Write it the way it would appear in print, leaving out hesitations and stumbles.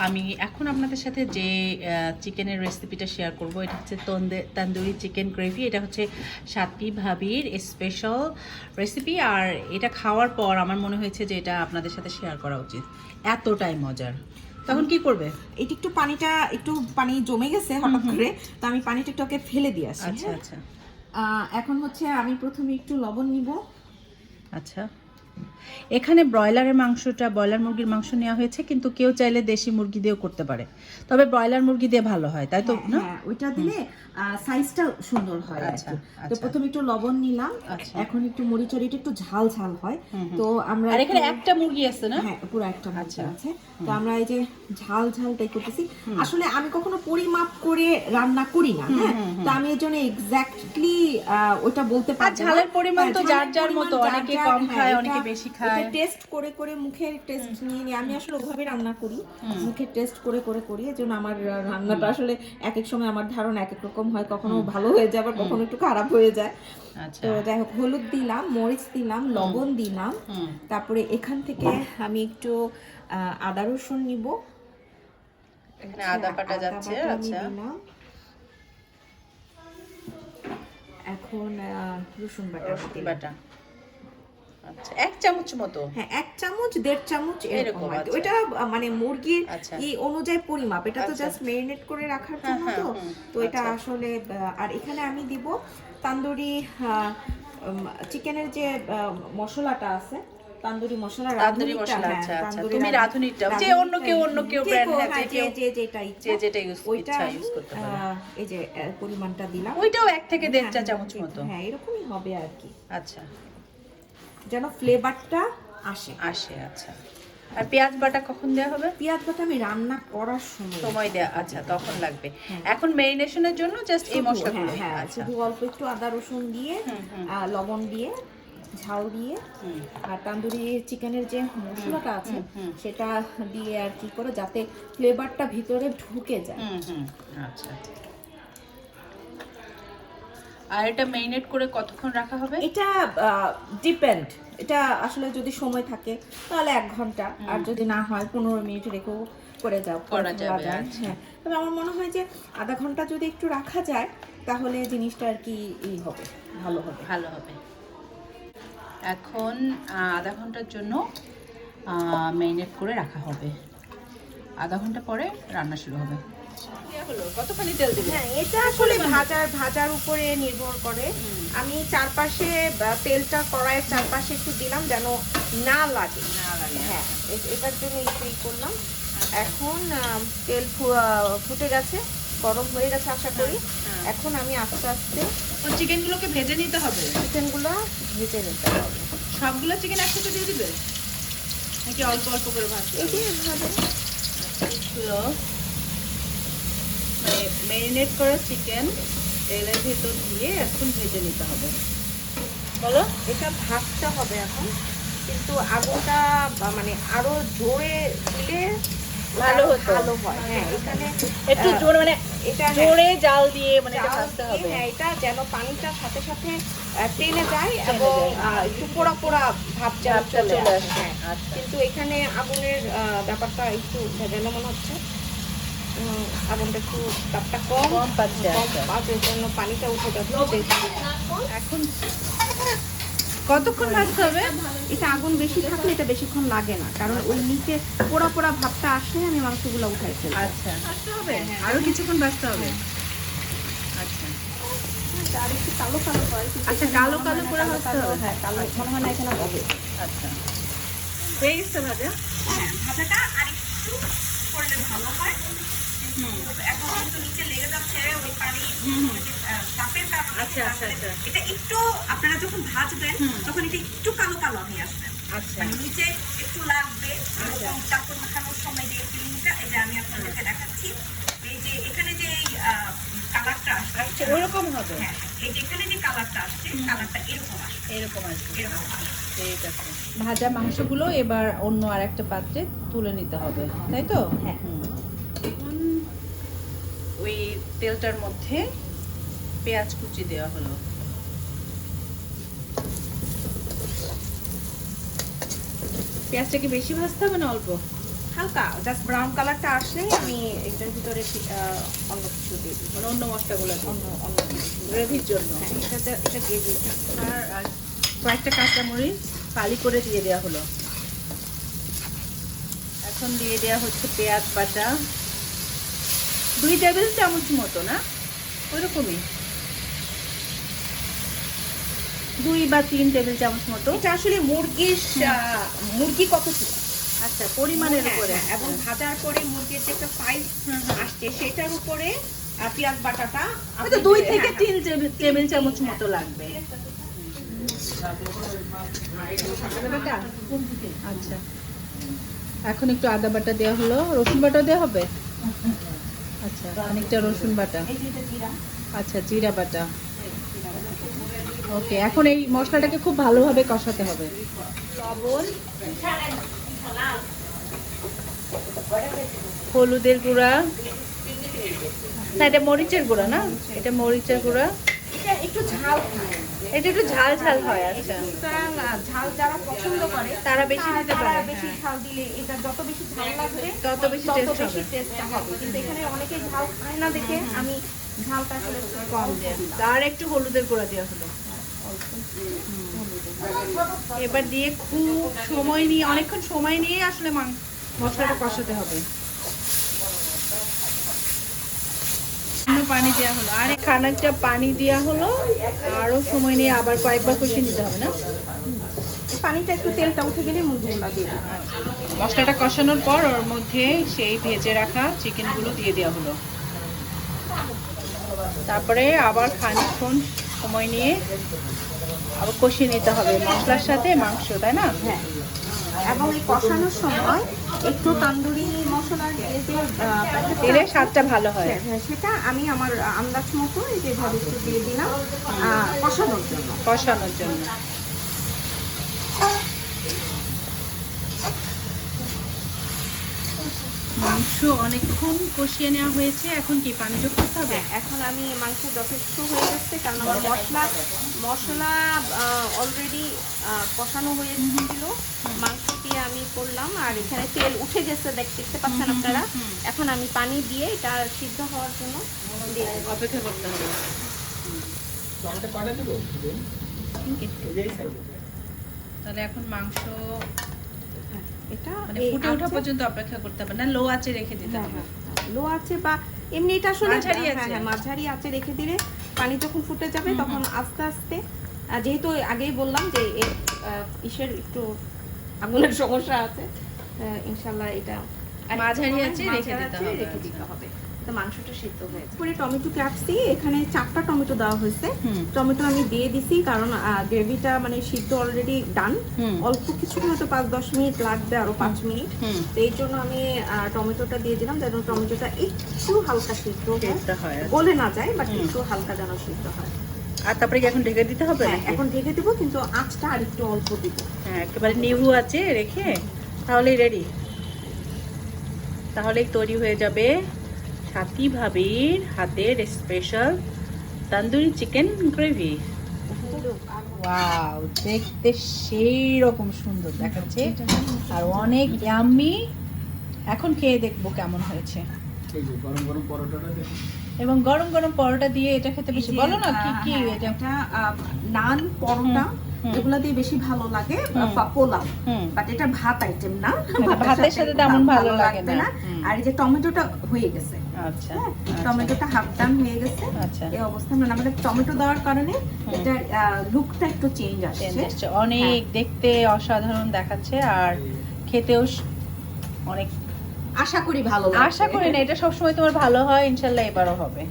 আমি এখন আপনাদের সাথে যে চিকেনের রেসিপিটা শেয়ার করব এটা হচ্ছে তন্দুরি চিকেন গ্রেভি। এটা হচ্ছে সাথী ভাবির স্পেশাল রেসিপি, আর এটা খাওয়ার পর আমার মনে হয়েছে যে এটা আপনাদের সাথে শেয়ার করা উচিত, এতটাই মজার। তখন কি করবে? এটা একটু পানি জমে গেছে হঠাৎ করে, তো আমি পানিটা একটু ওকে ফেলে দিয়ে আসি। আচ্ছা আচ্ছা এখন হচ্ছে আমি প্রথমে একটু লবণ নিব। আচ্ছা, এখানে ব্রয়লার মুরগির মাংস নেওয়া হয়েছে, কিন্তু কেউ চাইলে দেশি মুরগি দিয়েও করতে পারে, তবে ব্রয়লার মুরগি দিয়ে ভালো হয়, তাই তো? না, হ্যাঁ, ওইটা দিলে সাইজটা সুন্দর হয়। আচ্ছা তো আচ্ছা, প্রথমে একটু লবণ নিলাম। এখন একটু মরিচড়িটা একটু ঝাল ঝাল হয়, তো আমরা আর এখানে একটা মুরগি আছে না? হ্যাঁ, পুরো একটা মুরগি আছে। তো আমরা এই যে ঝাল ঝালটাই করতেছি। আসলে আমি কখনো পরিমাপ করে রান্না করি না, হ্যাঁ, তো আমি এর জন্য এক্স্যাক্টলি ওটা বলতে পারছি না। ঝালের পরিমাণ তো যার যার মতো, অনেকে কম খায়, অনেকে বেশি খায়। টেস্ট করে করে মুখের টেস্ট নিয়ে আমি আসলে ওভাবে রান্না করি, মুখের টেস্ট করে করে করি। এজন্য আমার রান্নাটা আসলে এক এক সময় আমার ধারণা এক এক রকম হয়, কখনো ভালো হয়ে যায় আবার কখনো একটু খারাপ হয়ে যায়। তো যাই হোক, হলুদ দিলাম, মরিচ দিলাম, লবণ দিলাম। তারপরে এখান থেকে আমি একটু আদা রসুন নিব। এখানে আদা বাটা যাচ্ছে। আচ্ছা, এখন রসুন বাটা আচ্ছা, 1 চামচ মতো। হ্যাঁ, 1 চামচ 1.5 চামচ এরকম। ওইটা মানে মুরগির এই অনুযায়ী পরিমাপ, এটা তো জাস্ট মেরিনেট করে রাখার জন্য। তো এটা আসলে আর এখানে আমি দিব তান্দুরি চিকেনের যে মশলাটা আছে, তান্দুরি মশলা। আচ্ছা আচ্ছা, তুমি রাঁধুনিটা, যে অন্য কেউ ব্র্যান্ড আছে, যেটা ইউজ করতে পারে। এই যে পরিমাণটা দিলাম, ওইটাও 1 থেকে 1.5 চা চামচ মতো। হ্যাঁ, এরকমই হবে আর কি। আচ্ছা, যেন ফ্লেভারটা আসে। আচ্ছা। আর পেঁয়াজ বাটা কখন দেওয়া হবে? পেঁয়াজ বাটা আমি রান্না করার সময় দেয়া। আচ্ছা, তখন লাগবে। এখন মেরিনেশনের জন্য জাস্ট এই মশলাগুলো। হ্যাঁ, শুধু অল্প একটু আদা রসুন দিয়ে, লবণ দিয়ে, ঝাল দিয়ে, আর তান্দুরি চিকেনের যে মশলাটা আছে সেটা দিয়ে আর কি করে যাতে ফ্লেভারটা ভিতরে ঢুকে যায়। আচ্ছা, আর এটা মেরিনেট করে কতক্ষণ রাখা হবে? এটা ডিপেন্ড, এটা আসলে যদি সময় থাকে তাহলে 1 ঘন্টা, আর যদি না হয় 15 মিনিট রেখেও করা যাবে। হ্যাঁ, তবে আমার মনে হয় যে আধা ঘন্টা যদি একটু রাখা যায় তাহলে জিনিসটা আর কি ভালো হবে। এখন আধা ঘন্টার জন্য মেরিনেট করে রাখা হবে। আধা ঘন্টা পরে রান্না শুরু হবে। কতখানি তেল দিবে? হ্যাঁ, এটা আসলে ভাজার উপরে নির্ভর করে। আমি চারপাশে তেলটা কড়াইয়ের চারপাশে একটু দিলাম যেন না লাগে। হ্যাঁ, এটার জন্য একটু করলাম। এখন তেল ফুটে গেছে, গরম হয়ে গেছে আশা করি। এখন আমি আস্তে আস্তে চিকেনগুলোকে ভেজে নিতে হবে। চিকেনগুলো ভেজে নিতে হবে। সবগুলো চিকেন একসাথে দিয়ে দিবে নাকি অল্প অল্প করে ভাজবে? এই যে ভাবে মেরিনেট করা চিকেন তেলের ভেতর দিয়ে এখন ভেজে নিতে হবে। বলো, এটা ভাজতে হবে এখন, কিন্তু আগুনটা মানে আরো জোরে দিলে ভালো হয়। হ্যাঁ, এখানে একটু জোরে, মানে এটা জোরে জাল দিয়ে মানে এটা ভাজতে হবে। হ্যাঁ, এটা যেন পানিটার সাথে সাথে টেনে যায় এবং একটু পোড়া পোড়া ভাব চলে আসে। কিন্তু এখানে আগুনের ব্যাপারটা একটু ভেজানো মনে হচ্ছে। আগুনটা একটু তাপটা কম পাচ্ছে, এর জন্য পানিটা উঠে যাচ্ছে। এখন কতক্ষণ ভাজতে হবে? এটা আগুন বেশি থাকলে এটা বেশিক্ষণ লাগে না, কারণ ওই নিচে পোড়া পোড়া ভাবটা আসলে আমি মাংসগুলো উঠাই ফেলবো। আচ্ছা, আরো কিছুক্ষণ ভাজতে হবে। আচ্ছা, আর একটু কালো কালো হয়। আচ্ছা, কালো কালো করে ভাজতে হবে। হ্যাঁ, কালো মনে হয় না এখানে হবে। আচ্ছা, হয়ে গেছে ভাজা। হ্যাঁ, ভাজাটা আর একটু করলে ভালো হয়। এখন কিন্তু নিচে লেগে যাচ্ছে ওই পানি তাপের কারণে। আচ্ছা, এটা একটু আপনারা যখন ভাজবেন তখন এটা একটু কালো কালো হয়ে আসবে। আচ্ছা, মানে নিচে একটু লাগবে। চাপড় মাখানোর সময় যে ফিলিংটা, এটা আমি আপনাদেরকে দেখাচ্ছি। এই যে এখানে যে কালারটা আসছে ওইরকম হবে। হ্যাঁ, এই যে এখানে যে কালারটা আসছে, কালারটা এরকম আসবে। ঠিক আছে, ভাজা মাংসগুলো এবার অন্য আরেকটা পাত্রে তুলে নিতে হবে, তাই তো? হ্যাঁ, ওই তেলটার মধ্যে পেঁয়াজ কুচি দেওয়া হলো। পেঁয়াজটা কি বেশি ভাজতে হবে না অল্প? হালকা জাস্ট ব্রাউন কালারটা আসলেই আমি এটার ভিতরে অন্য কিছু দিয়ে দিই, মানে অন্য মশলাগুলো দিই। অন্য গ্রেভির জন্য। হ্যাঁ, এটা দিয়ে দিই। আর কয়েকটা কাঁচামরিচ ফালি করে দিয়ে দেওয়া হলো। এখন দিয়ে দেওয়া হচ্ছে পেঁয়াজ বাটা 2 টেবিল চামচ মতো, না ওইরকমই 2 বা 3 টেবিল চামচ মতো। এটা আসলে মুরগি কত ছিল, আচ্ছা, পরিমাণের হ্যাঁ, উপরে। হ্যাঁ, এবং ভাজার পরে মুরগির যে একটা সাইজ আসছে সেটার উপরে পেঁয়াজ বাটাটা হয়তো 2 থেকে 3 টেবিল চামচ মতো লাগবে। আচ্ছা, এখন একটু আদা বাটা দেওয়া হলো, রসুন বাটা দেওয়া হবে। আচ্ছা, অনেকটা রসুন বাটা। আচ্ছা, জিরা বাটা। ওকে, এখন এই মশলাটাকে খুব ভালোভাবে কষাতে হবে। লবণ, হলুদের গুঁড়া, না এটা মরিচের গুঁড়া, না এটা মরিচের গুঁড়া। একটু ঝাল খায়, এটা একটু ঝাল ঝাল হয়। আচ্ছা, সুতরাং ঝাল যারা পছন্দ করে তারা বেশি দিতে পারে। বেশি হ্যাঁ। ঝাল দিলে এটা যত বেশি ঝাল লাগবে তত বেশি টেস্ট হবে। টেস্টটা হবে, কিন্তু এখানে অনেকে ঝাল খায় না দেখে আমি ঝালটা আসলে একটু কম দিই। আর একটু হলুদের গুঁড়া দেওয়া হলো। এবার দিয়ে খুব সময় নিয়ে, অনেকক্ষণ সময় নিয়ে আসলে মশলাটা কষাতে হবে। পানি দেওয়া হলো, আর খানিকটা পানি দেওয়া হলো, আরো সময় নিয়ে আবার কয়েকবার কষিয়ে নিতে হবে, না? পানিটা একটু তেলটা উঠে গেলে মুরগিগুলো দিয়ে দিই। মশলাটা কষানোর পর ওর মধ্যে সেই ভেজে রাখা চিকেনগুলো দিয়ে দেওয়া হলো। তারপরে আবার খানিকক্ষণ সময় নিয়ে আবার কষিয়ে নিতে হবে মশলার সাথে মাংস, তাই না? হ্যাঁ, এবং এই কষানোর সময় একটু তান্দুরি মশলার যে দিলে স্বাদটা ভালো হয়। হ্যাঁ, সেটা আমি আমার আন্দাজ মতো এই যে ভাবে একটু দিয়ে দিলাম কষানোর জন্য। মাংস অনেকক্ষণ কষিয়ে নেওয়া হয়েছে, এখন কি পানি যোগ করতে হবে? এখন আমি মাংস যথেষ্ট হয়ে গেছে, কারণ আমার মশলা অলরেডি কষানো হয়ে ছিল, মাংস দিয়ে আমি করলাম, আর এখানে তেল উঠে গেছে দেখতে পাচ্ছেন আপনারা। এখন আমি পানি দিয়ে এটা সিদ্ধ হওয়ার জন্য অপেক্ষা করতে হবে। তাহলে এখন মাংস এটা মানে ফুটে ওঠা পর্যন্ত অপেক্ষা করতে হবে, না লো আঁচে রেখে দিতে হবে? লো আছে বা এমনি এটা আসলে মাঝারি আছে। মাঝারি আছে রেখে দিলে পানি যখন ফুটে যাবে তখন আস্তে আস্তে, যেহেতু আগেই বললাম যে ইসের একটু আগুনের সমস্যা আছে, ইনশাল্লাহ এটা মাঝারি আছে রেখে রেখে দিতে হবে, তো মাংসটা সিদ্ধ হয়েছে। পরে টমেটো কাটছি, এখানে 4টা টমেটো দেওয়া হয়েছে। টমেটো আমি দিয়ে দিছি কারণ গ্রেভিটা মানে সিদ্ধ অলরেডি ডান, অল্প কিছু হয়তো 5-10 মিনিট লাগবে, আরো 5 মিনিট, তো এই জন্য আমি টমেটোটা দিয়ে দিলাম যেন টমেটোটা একটু হালকা সিদ্ধ হয়, গলে না যায়, বাট একটু হালকা যেন সিদ্ধ হয়। আর তারপরে কি এখন ঢেকে দিতে হবে? এখন ঢেকে দেবো, কিন্তু আঁচটা আর একটু অল্প দিব। হ্যাঁ, একেবারে নিভু আছে রেখে তাহলেই রেডি, তাহলেই তৈরি হয়ে যাবে সাথী ভাবির হাতের special tandoori chicken gravy. Wow, দেখতে সেই রকম সুন্দর দেখাচ্ছে আর অনেক ইয়াম্মি। এখন খেয়ে দেখবো কেমন হয়েছে। এবং গরম গরম পরোটা দিয়ে এটা খেতে বেশি, বলো না কি কি এটা? নান, পরোটা এগুলা দিয়ে বেশি ভালো লাগে, বা পোলাও, বাট এটা ভাত আইটেম না, ভাতের সাথে তেমন ভালো লাগে না। আর এই যে টমেটোটা হয়ে গেছে, আচ্ছা, টমেটোটা হাফ ডান হয়ে গেছে, আচ্ছা, এই অবস্থায় মানে আমাদের টমেটো দেওয়ার কারণে এটার লুকটা একটু চেঞ্জ আসছে, অনেক দেখতে অসাধারণ দেখাচ্ছে আর খেতেও অনেক, আশা করি ভালো লাগবে। আশা করি না এটা সবসময় তোমার ভালো হয়, ইনশাল্লাহ এবারও হবে।